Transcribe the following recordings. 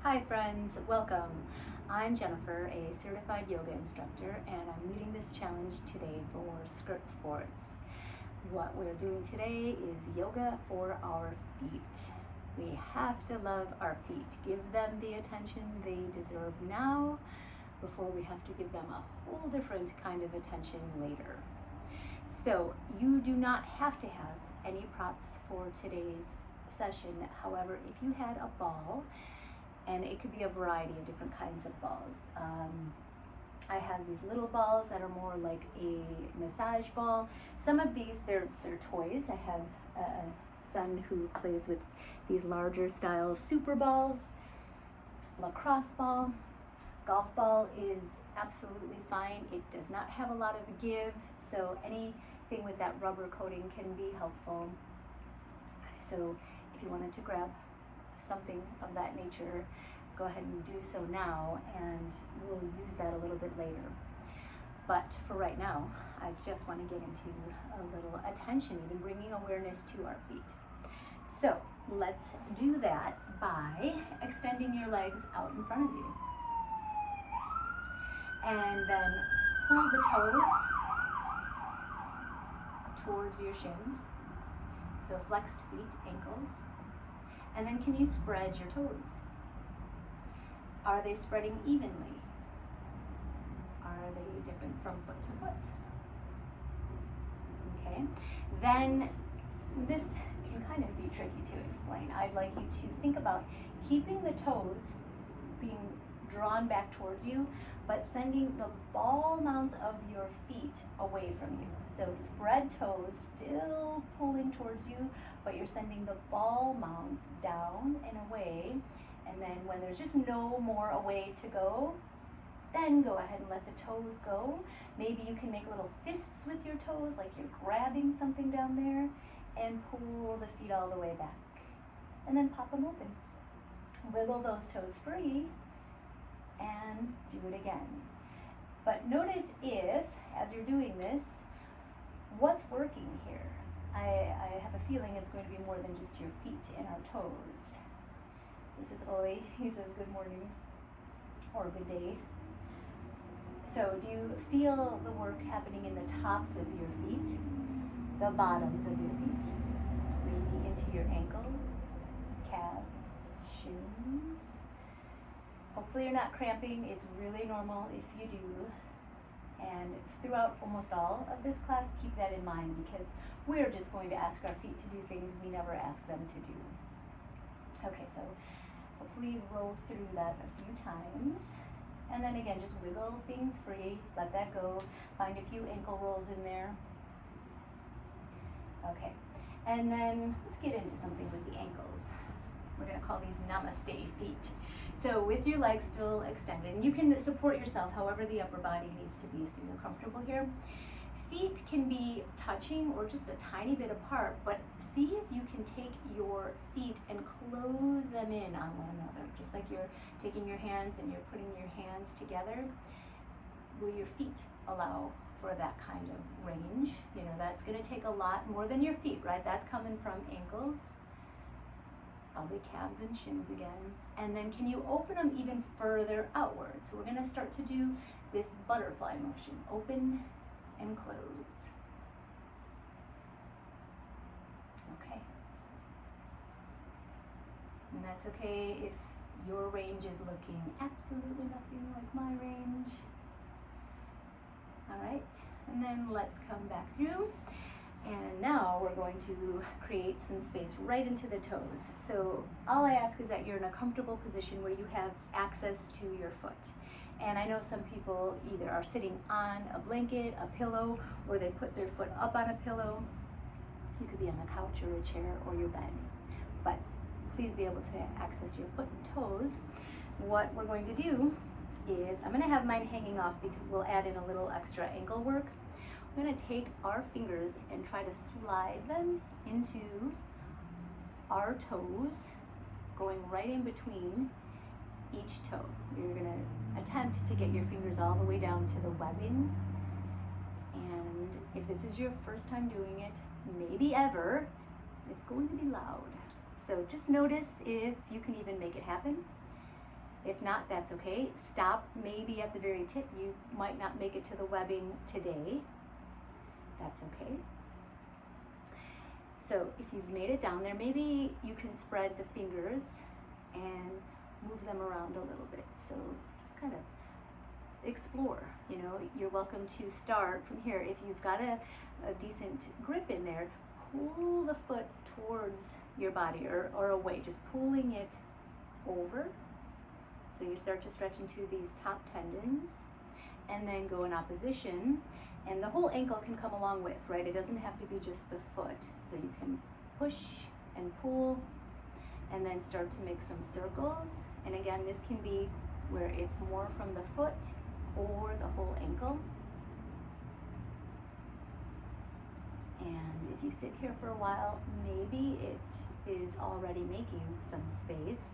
Hi friends, welcome. I'm Jennifer, a certified yoga instructor, and I'm leading this challenge today for Skirt Sports. What we're doing today is yoga for our feet. We have to love our feet, give them the attention they deserve now before we have to give them a whole different kind of attention later. So you do not have to have any props for today's session. However, if you had a ball, and it could be a variety of different kinds of balls. I have these little balls that are more like a massage ball. Some of these, they're toys. I have a son who plays with these larger style super balls. Lacrosse ball. Golf ball is absolutely fine. It does not have a lot of give, so anything with that rubber coating can be helpful. So if you wanted to grab something of that nature, go ahead and do so now, and we'll use that a little bit later. But for right now, I just want to get into a little attention, even bringing awareness to our feet. So let's do that by extending your legs out in front of you. And then pull the toes towards your shins. So flexed feet, ankles. And then can you spread your toes? Are they spreading evenly? Are they different from foot to foot? Okay, then this can kind of be tricky to explain. I'd like you to think about keeping the toes being drawn back towards you, but sending the ball mounds of your feet away from you. So spread toes, still pulling towards you, but you're sending the ball mounds down and away. And then when there's just no more away to go, then go ahead and let the toes go. Maybe you can make little fists with your toes, like you're grabbing something down there, and pull the feet all the way back. And then pop them open. Wiggle those toes free, and do it again. But notice if, as you're doing this, what's working here? I have a feeling it's going to be more than just your feet and our toes. This is Oli. He says good morning or good day. So do you feel the work happening in the tops of your feet, the bottoms of your feet, maybe into your ankles, calves, shins? Hopefully you're not cramping. It's really normal if you do. And throughout almost all of this class, keep that in mind, because we're just going to ask our feet to do things we never ask them to do. Okay, so hopefully you rolled through that a few times. And then again, just wiggle things free, let that go. Find a few ankle rolls in there. Okay, and then let's get into something with the ankles. We're gonna call these namaste feet. So with your legs still extended, and you can support yourself however the upper body needs to be so you're comfortable here. Feet can be touching or just a tiny bit apart, but see if you can take your feet and close them in on one another, just like you're taking your hands and you're putting your hands together. Will your feet allow for that kind of range? You know, that's gonna take a lot more than your feet, right? That's coming from ankles, probably calves and shins again. And then can you open them even further outward? So we're gonna start to do this butterfly motion. Open and close. Okay. And that's okay if your range is looking absolutely nothing like my range. All right, and then let's come back through. And now we're going to create some space right into the toes. So all I ask is that you're in a comfortable position where you have access to your foot. And I know some people either are sitting on a blanket, a pillow, or they put their foot up on a pillow. You could be on a couch or a chair or your bed. But please be able to access your foot and toes. What we're going to do is, I'm gonna have mine hanging off because we'll add in a little extra ankle work. We're going to take our fingers and try to slide them into our toes, going right in between each toe. You're going to attempt to get your fingers all the way down to the webbing. And if this is your first time doing it, maybe ever, it's going to be loud. So just notice if you can even make it happen. If not, that's okay. Stop maybe at the very tip. You might not make it to the webbing today. That's okay. So if you've made it down there, maybe you can spread the fingers and move them around a little bit. So just kind of explore. You know, you're welcome to start from here. If you've got a decent grip in there, pull the foot towards your body or away, just pulling it over. So you start to stretch into these top tendons, and then go in opposition, and the whole ankle can come along with, right? It doesn't have to be just the foot. So you can push and pull, and then start to make some circles. And again, this can be where it's more from the foot or the whole ankle. And if you sit here for a while, maybe it is already making some space,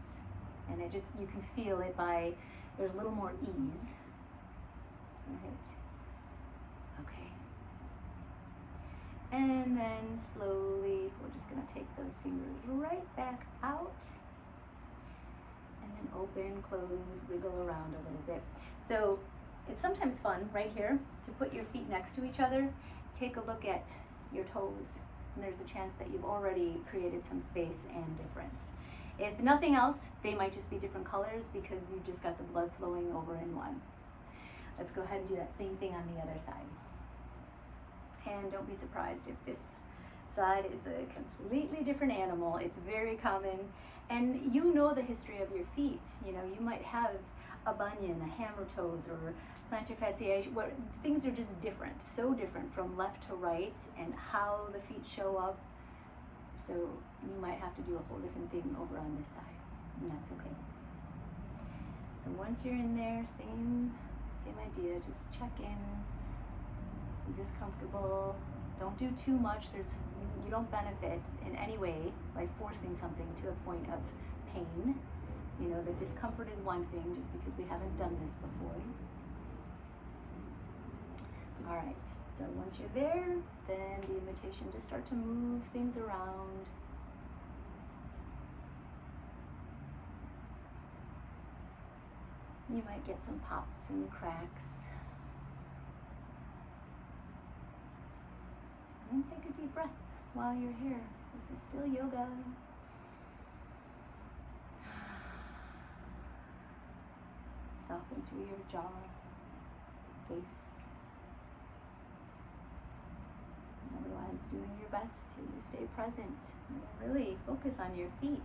and it just, you can feel it by, there's a little more ease, right? Okay. And then slowly, we're just gonna take those fingers right back out, and then open, close, wiggle around a little bit. So it's sometimes fun right here to put your feet next to each other. Take a look at your toes, and there's a chance that you've already created some space and difference. If nothing else, they might just be different colors because you just got the blood flowing over in one. Let's go ahead and do that same thing on the other side. And don't be surprised if this side is a completely different animal. It's very common, and you know the history of your feet. You know, you might have a bunion, a hammer toes, or plantar fasciitis, where things are just different, so different from left to right, and how the feet show up. So you might have to do a whole different thing over on this side, and that's okay. So once you're in there, same idea, just check in. Is this comfortable? Don't do too much. You don't benefit in any way by forcing something to the point of pain. You know, the discomfort is one thing, just because we haven't done this before. All right, so once you're there, then the invitation to start to move things around. You might get some pops and cracks. And take a deep breath while you're here. This is still yoga. Soften through your jaw, face. And otherwise, doing your best to stay present. And really focus on your feet.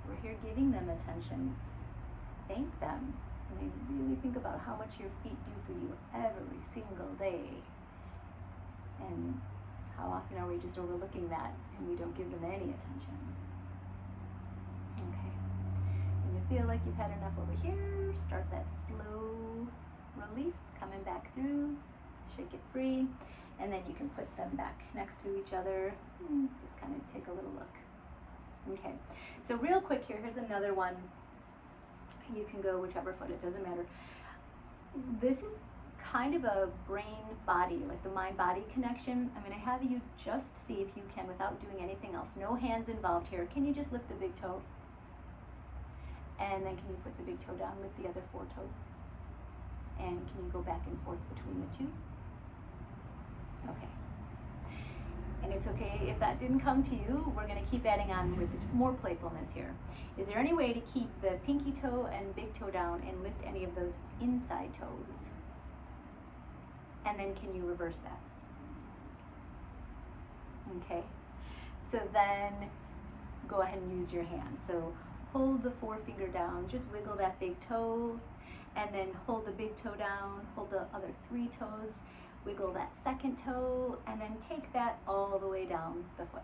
We're here giving them attention. Thank them. I mean, really think about how much your feet do for you every single day. And how often are we just overlooking that and we don't give them any attention? Okay. When you feel like you've had enough over here, start that slow release, coming back through, shake it free, and then you can put them back next to each other. Just kind of take a little look. Okay, so real quick here's another one. You can go whichever foot, it doesn't matter. This is kind of a brain-body, like the mind-body connection. I'm going to have you just see if you can, without doing anything else, no hands involved here. Can you just lift the big toe? And then can you put the big toe down, lift the other 4 toes? And can you go back and forth between the 2? Okay. And it's okay if that didn't come to you. We're going to keep adding on with more playfulness here. Is there any way to keep the pinky toe and big toe down and lift any of those inside toes? And then can you reverse that? Okay. So then go ahead and use your hands. So hold the forefinger down, just wiggle that big toe, and then hold the big toe down, hold the other 3 toes, wiggle that second toe, and then take that all the way down the foot.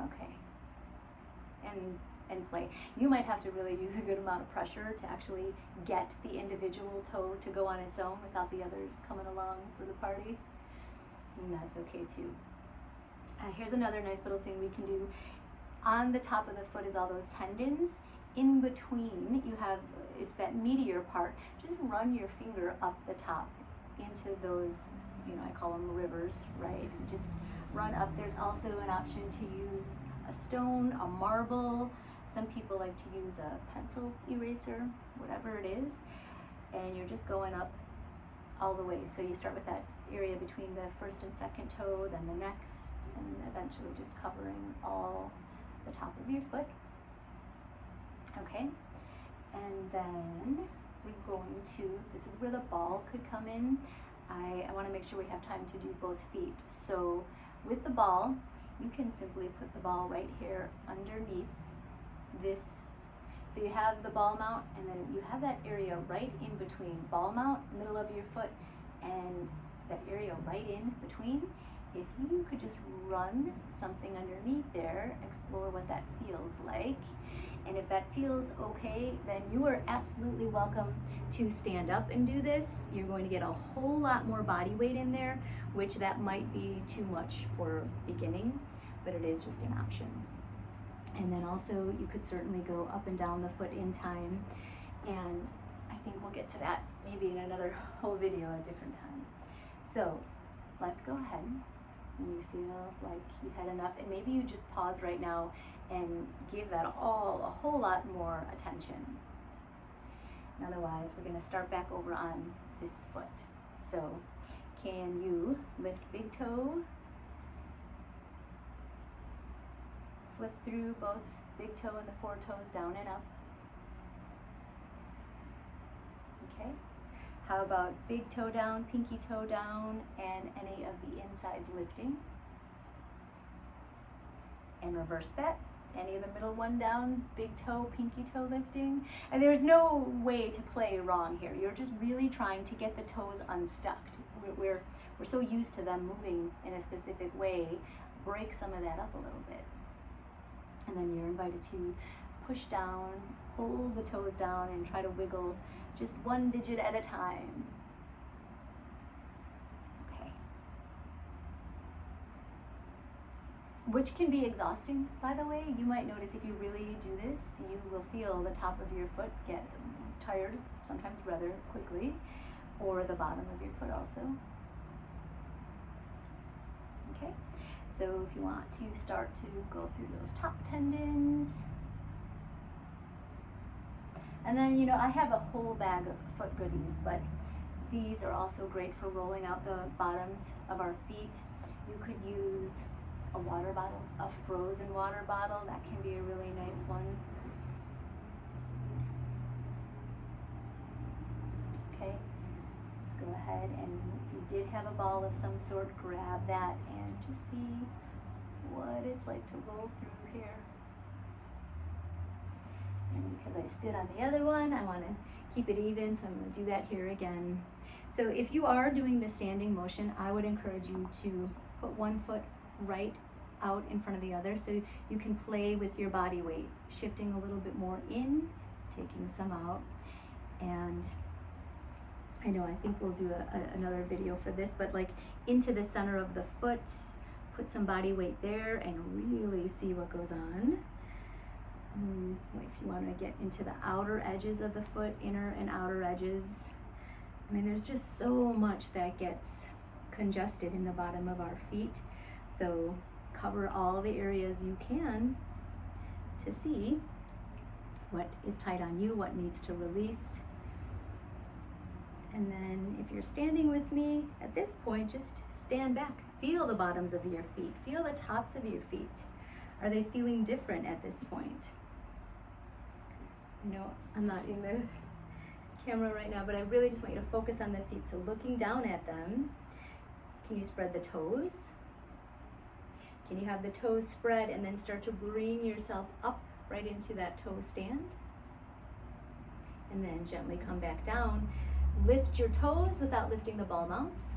Okay. And play. You might have to really use a good amount of pressure to actually get the individual toe to go on its own without the others coming along for the party. And that's okay too. Here's another nice little thing we can do. On the top of the foot is all those tendons. In between, you have, it's that meatier part. Just run your finger up the top into those, you know, I call them rivers, right? Just run up. There's also an option to use a stone, a marble, Some people like to use a pencil eraser, whatever it is, and you're just going up all the way. So you start with that area between the first and second toe, then the next, and eventually just covering all the top of your foot. Okay, and then we're going to, this is where the ball could come in. I want to make sure we have time to do both feet. So with the ball, you can simply put the ball right here underneath this. So you have the ball mount, and then you have that area right in between ball mount, middle of your foot, and that area right in between. If you could just run something underneath there, explore what that feels like. And if that feels okay, then you are absolutely welcome to stand up and do this. You're going to get a whole lot more body weight in there, which that might be too much for beginning, but it is just an option. And then also you could certainly go up and down the foot in time. And I think we'll get to that maybe in another whole video at a different time. So let's go ahead. When you feel like you've had enough, and maybe you just pause right now and give that all a whole lot more attention. And otherwise, we're going to start back over on this foot. So can you lift big toe, flip through both big toe and the four toes down and up. Okay. How about big toe down, pinky toe down, and any of the insides lifting? And reverse that. Any of the middle one down, big toe, pinky toe lifting. And there's no way to play wrong here. You're just really trying to get the toes unstuck. We're so used to them moving in a specific way. Break some of that up a little bit. And then you're invited to push down, hold the toes down, and try to wiggle just one digit at a time. Okay. Which can be exhausting, by the way. You might notice if you really do this, you will feel the top of your foot get tired, sometimes rather quickly, or the bottom of your foot also. Okay, so if you want to start to go through those top tendons. And then, you know, I have a whole bag of foot goodies, but these are also great for rolling out the bottoms of our feet. You could use a water bottle, a frozen water bottle. That can be a really nice one. Okay, let's go ahead, and if you did have a ball of some sort, grab that and just see what it's like to roll through here. And because I stood on the other one, I want to keep it even, so I'm going to do that here again. So if you are doing the standing motion, I would encourage you to put one foot right out in front of the other, so you can play with your body weight, shifting a little bit more in, taking some out. And I know, I think we'll do another video for this, but like into the center of the foot, put some body weight there and really see what goes on. If you want to get into the outer edges of the foot, inner and outer edges. I mean, there's just so much that gets congested in the bottom of our feet. So cover all the areas you can to see what is tight on you, what needs to release. And then if you're standing with me at this point, just stand back. Feel the bottoms of your feet. Feel the tops of your feet. Are they feeling different at this point? You know, I'm not in the camera right now, but I really just want you to focus on the feet. So looking down at them, can you spread the toes? Can you have the toes spread and then start to bring yourself up right into that toe stand? And then gently come back down. Lift your toes without lifting the ball mounts.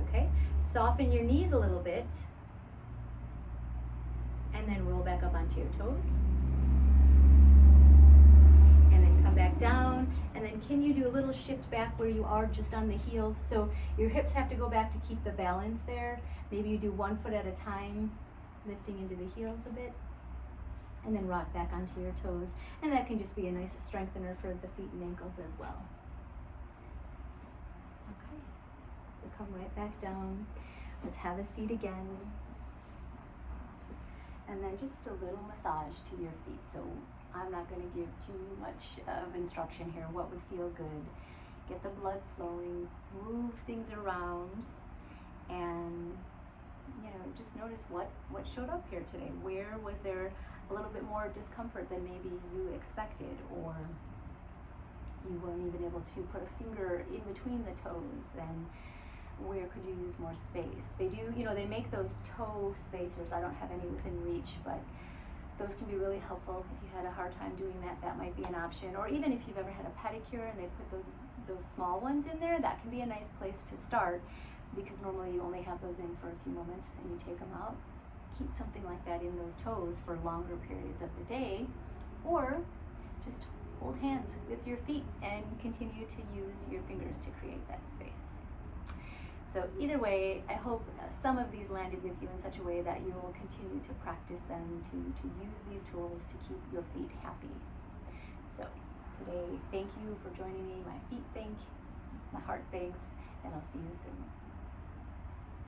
Okay, soften your knees a little bit. And then roll back up onto your toes. Back down, and then can you do a little shift back where you are just on the heels, so your hips have to go back to keep the balance there. Maybe you do one foot at a time, lifting into the heels a bit, and then rock back onto your toes, and that can just be a nice strengthener for the feet and ankles as well. Okay, so come right back down. Let's have a seat again. And then just a little massage to your feet. So I'm not going to give too much of instruction here. What would feel good? Get the blood flowing, move things around, and just notice what showed up here today. Where was there a little bit more discomfort than maybe you expected, or you weren't even able to put a finger in between the toes, and where could you use more space? They do, they make those toe spacers. I don't have any within reach, but those can be really helpful. If you had a hard time doing that, that might be an option. Or even if you've ever had a pedicure and they put those small ones in there, that can be a nice place to start, because normally you only have those in for a few moments and you take them out. Keep something like that in those toes for longer periods of the day, or just hold hands with your feet and continue to use your fingers to create that space. So either way, I hope some of these landed with you in such a way that you will continue to practice them, to use these tools to keep your feet happy. So today, thank you for joining me. My feet thank, my heart thanks, and I'll see you soon.